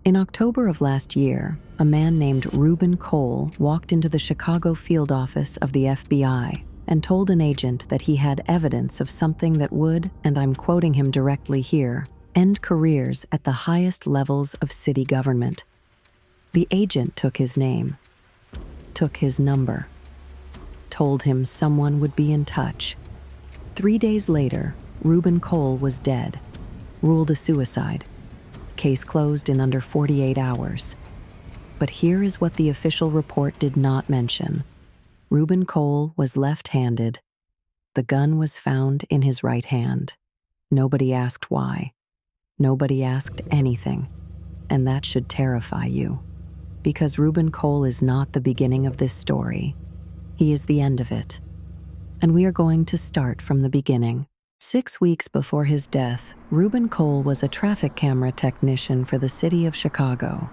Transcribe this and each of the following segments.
In October of last year, a man named Reuben Cole walked into the Chicago field office of the FBI and told an agent that he had evidence of something that would, and I'm quoting him directly here, end careers at the highest levels of city government. The agent took his name, took his number, told him someone would be in touch. 3 days later, Reuben Cole was dead, ruled a suicide. Case closed in under 48 hours. But here is what the official report did not mention. Reuben Cole was left-handed. The gun was found in his right hand. Nobody asked why. Nobody asked anything. And that should terrify you. Because Reuben Cole is not the beginning of this story. He is the end of it. And we are going to start from the beginning. 6 weeks before his death, Reuben Cole was a traffic camera technician for the city of Chicago.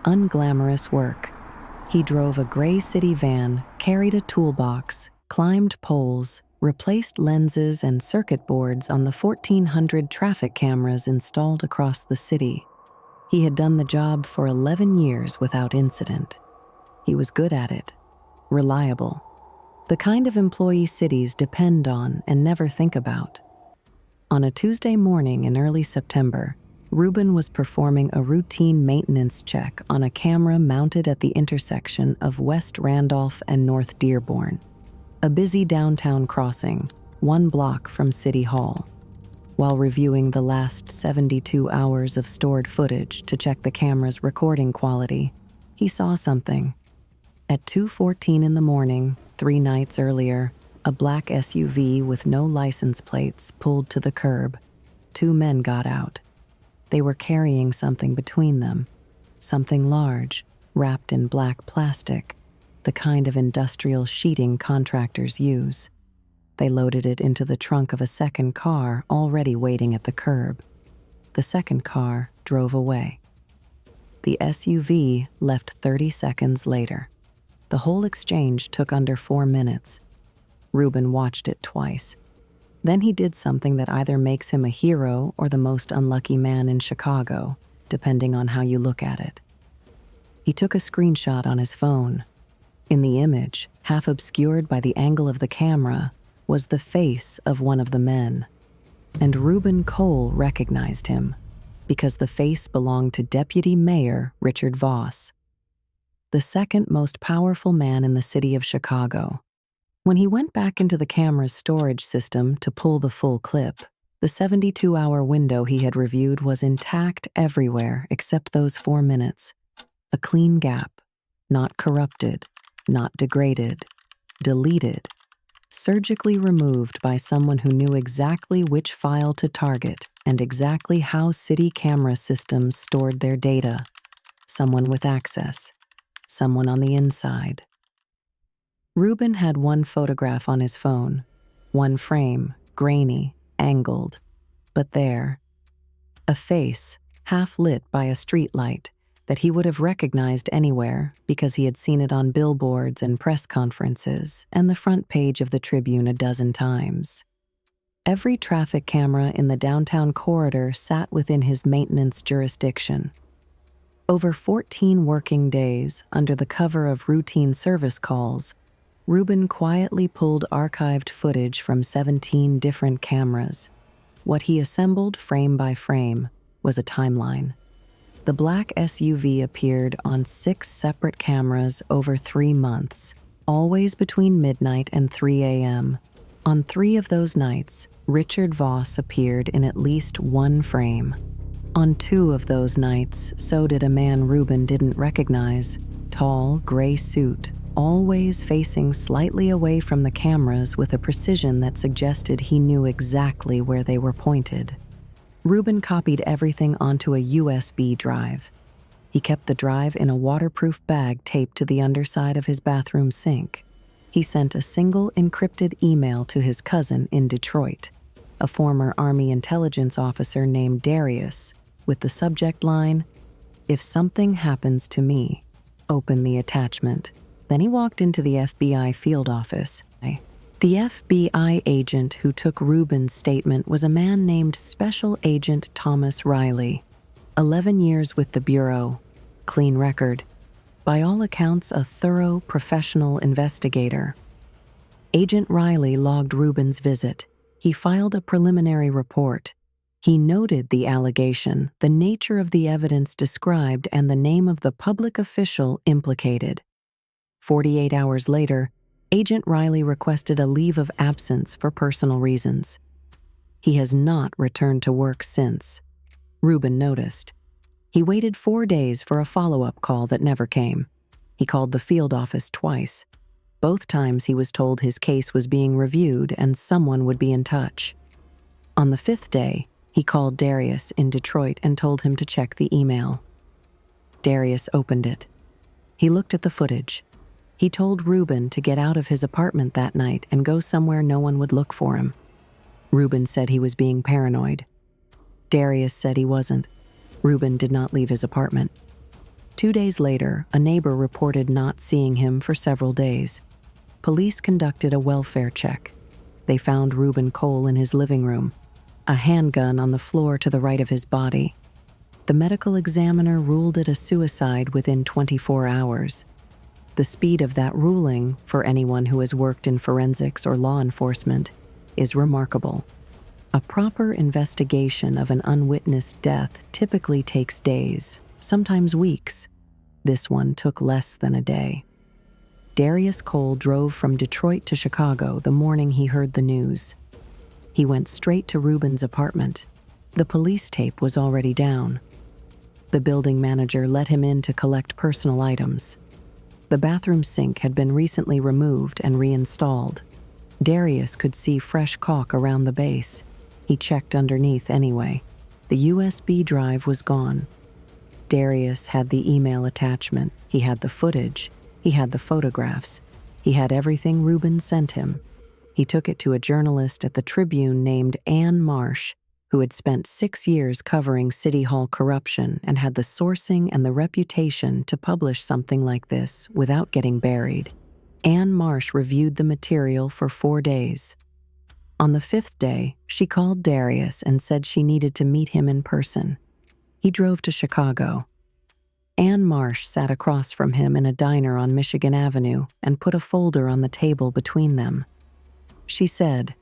Unglamorous work. He drove a gray city van, carried a toolbox, climbed poles, replaced lenses and circuit boards on the 1,400 traffic cameras installed across the city. He had done the job for 11 years without incident. He was good at it, reliable, the kind of employee cities depend on and never think about. On a Tuesday morning in early September, Reuben was performing a routine maintenance check on a camera mounted at the intersection of West Randolph and North Dearborn, a busy downtown crossing, 1 block from City Hall. While reviewing the last 72 hours of stored footage to check the camera's recording quality, he saw something. At 2:14 in the morning, 3 nights earlier, a black SUV with no license plates pulled to the curb. 2 men got out. They were carrying something between them, something large, wrapped in black plastic, the kind of industrial sheeting contractors use. They loaded it into the trunk of a second car already waiting at the curb. The second car drove away. The SUV left 30 seconds later. The whole exchange took under 4 minutes. Reuben watched it twice. Then he did something that either makes him a hero or the most unlucky man in Chicago, depending on how you look at it. He took a screenshot on his phone. In the image, half obscured by the angle of the camera, was the face of one of the men. And Reuben Cole recognized him, because the face belonged to Deputy Mayor Richard Voss, the second most powerful man in the city of Chicago. When he went back into the camera's storage system to pull the full clip, the 72-hour window he had reviewed was intact everywhere except those 4 minutes. A clean gap, not corrupted, not degraded, deleted, surgically removed by someone who knew exactly which file to target and exactly how city camera systems stored their data. Someone with access, someone on the inside. Reuben had 1 photograph on his phone, 1 frame, grainy, angled. But there, a face, half lit by a street light, that he would have recognized anywhere because he had seen it on billboards and press conferences and the front page of the Tribune a dozen times. Every traffic camera in the downtown corridor sat within his maintenance jurisdiction. Over 14 working days, under the cover of routine service calls, Reuben quietly pulled archived footage from 17 different cameras. What he assembled frame by frame was a timeline. The black SUV appeared on 6 separate cameras over 3 months, always between midnight and 3 a.m. On 3 of those nights, Richard Voss appeared in at least 1 frame. On 2 of those nights, so did a man Reuben didn't recognize, tall, gray suit, always facing slightly away from the cameras with a precision that suggested he knew exactly where they were pointed. Reuben copied everything onto a USB drive. He kept the drive in a waterproof bag taped to the underside of his bathroom sink. He sent a single encrypted email to his cousin in Detroit, a former Army intelligence officer named Darius, with the subject line, "If something happens to me, open the attachment." Then he walked into the FBI field office. The FBI agent who took Reuben's statement was a man named Special Agent Thomas Riley. 11 years with the Bureau. Clean record. By all accounts, a thorough, professional investigator. Agent Riley logged Reuben's visit. He filed a preliminary report. He noted the allegation, the nature of the evidence described, and the name of the public official implicated. 48 hours later, Agent Riley requested a leave of absence for personal reasons. He has not returned to work since. Reuben noticed. He waited 4 days for a follow-up call that never came. He called the field office twice. Both times he was told his case was being reviewed and someone would be in touch. On the 5th day, he called Darius in Detroit and told him to check the email. Darius opened it. He looked at the footage. He told Reuben to get out of his apartment that night and go somewhere no one would look for him. Reuben said he was being paranoid. Darius said he wasn't. Reuben did not leave his apartment. 2 days later, a neighbor reported not seeing him for several days. Police conducted a welfare check. They found Reuben Cole in his living room, a handgun on the floor to the right of his body. The medical examiner ruled it a suicide within 24 hours. The speed of that ruling, for anyone who has worked in forensics or law enforcement, is remarkable. A proper investigation of an unwitnessed death typically takes days, sometimes weeks. This one took less than a day. Darius Cole drove from Detroit to Chicago the morning he heard the news. He went straight to Reuben's apartment. The police tape was already down. The building manager let him in to collect personal items. The bathroom sink had been recently removed and reinstalled. Darius could see fresh caulk around the base. He checked underneath anyway. The USB drive was gone. Darius had the email attachment. He had the footage. He had the photographs. He had everything Reuben sent him. He took it to a journalist at the Tribune named Ann Marsh, who had spent 6 years covering City Hall corruption and had the sourcing and the reputation to publish something like this without getting buried. Ann Marsh reviewed the material for 4 days. On the 5th day, she called Darius and said she needed to meet him in person. He drove to Chicago. Ann Marsh sat across from him in a diner on Michigan Avenue and put a folder on the table between them. She said,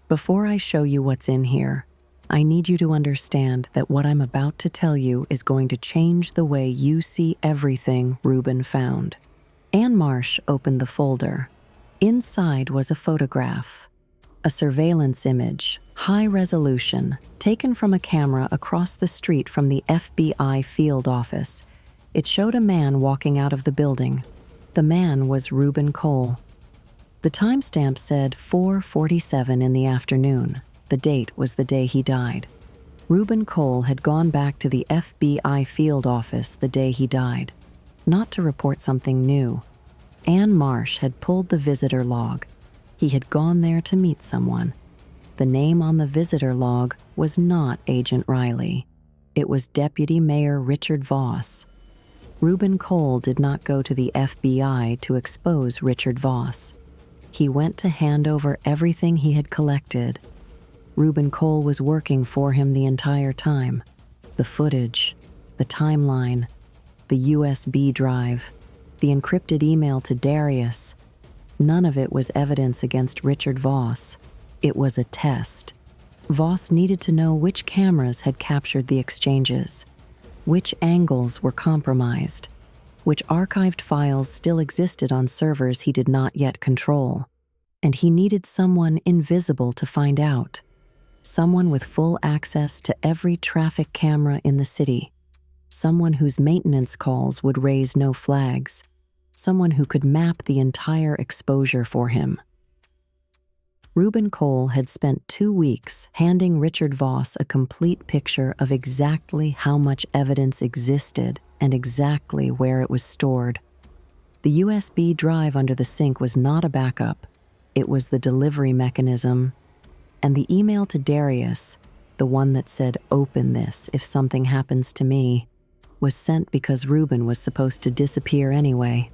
"Before I show you what's in here, I need you to understand that what I'm about to tell you is going to change the way you see everything Reuben found." Ann Marsh opened the folder. Inside was a photograph, a surveillance image, high resolution, taken from a camera across the street from the FBI field office. It showed a man walking out of the building. The man was Reuben Cole. The timestamp said 4:47 in the afternoon. The date was the day he died. Reuben Cole had gone back to the FBI field office the day he died, not to report something new. Ann Marsh had pulled the visitor log. He had gone there to meet someone. The name on the visitor log was not Agent Riley. It was Deputy Mayor Richard Voss. Reuben Cole did not go to the FBI to expose Richard Voss. He went to hand over everything he had collected. Reuben Cole was working for him the entire time. The footage, the timeline, the USB drive, the encrypted email to Darius. None of it was evidence against Richard Voss. It was a test. Voss needed to know which cameras had captured the exchanges, which angles were compromised, which archived files still existed on servers he did not yet control. And he needed someone invisible to find out. Someone with full access to every traffic camera in the city. Someone whose maintenance calls would raise no flags. Someone who could map the entire exposure for him. Reuben Cole had spent 2 weeks handing Richard Voss a complete picture of exactly how much evidence existed and exactly where it was stored. The USB drive under the sink was not a backup. It was the delivery mechanism. And the email to Darius, the one that said, "Open this if something happens to me," was sent because Reuben was supposed to disappear anyway.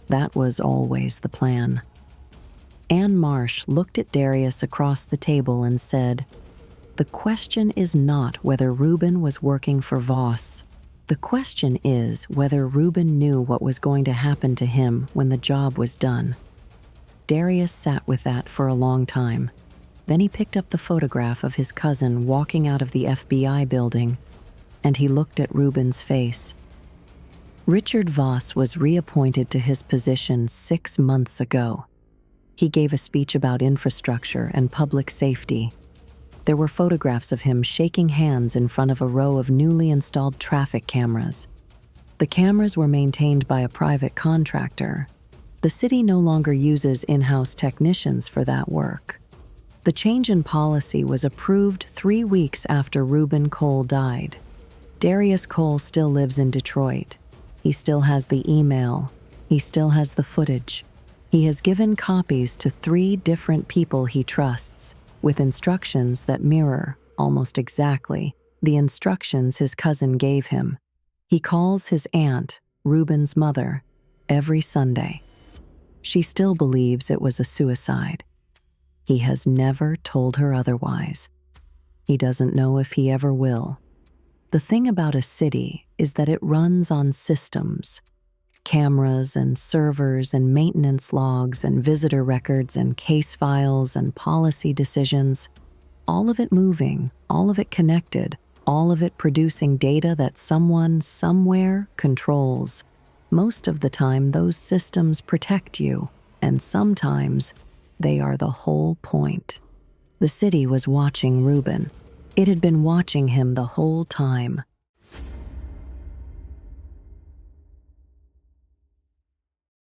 That was always the plan. Ann Marsh looked at Darius across the table and said, The question is not whether Reuben was working for Voss. The question is whether Reuben knew what was going to happen to him when the job was done. Darius sat with that for a long time. Then he picked up the photograph of his cousin walking out of the FBI building, and he looked at Reuben's face. Richard Voss was reappointed to his position 6 months ago. He gave a speech about infrastructure and public safety. There were photographs of him shaking hands in front of a row of newly installed traffic cameras. The cameras were maintained by a private contractor. The city no longer uses in-house technicians for that work. The change in policy was approved 3 weeks after Reuben Cole died. Darius Cole still lives in Detroit. He still has the email. He still has the footage. He has given copies to 3 different people he trusts, with instructions that mirror, almost exactly, the instructions his cousin gave him. He calls his aunt, Reuben's mother, every Sunday. She still believes it was a suicide. He has never told her otherwise. He doesn't know if he ever will. The thing about a city is that it runs on systems. Cameras and servers and maintenance logs and visitor records and case files and policy decisions. All of it moving, all of it connected, all of it producing data that someone, somewhere, controls. Most of the time, those systems protect you, and sometimes they are the whole point. The city was watching Reuben. It had been watching him the whole time.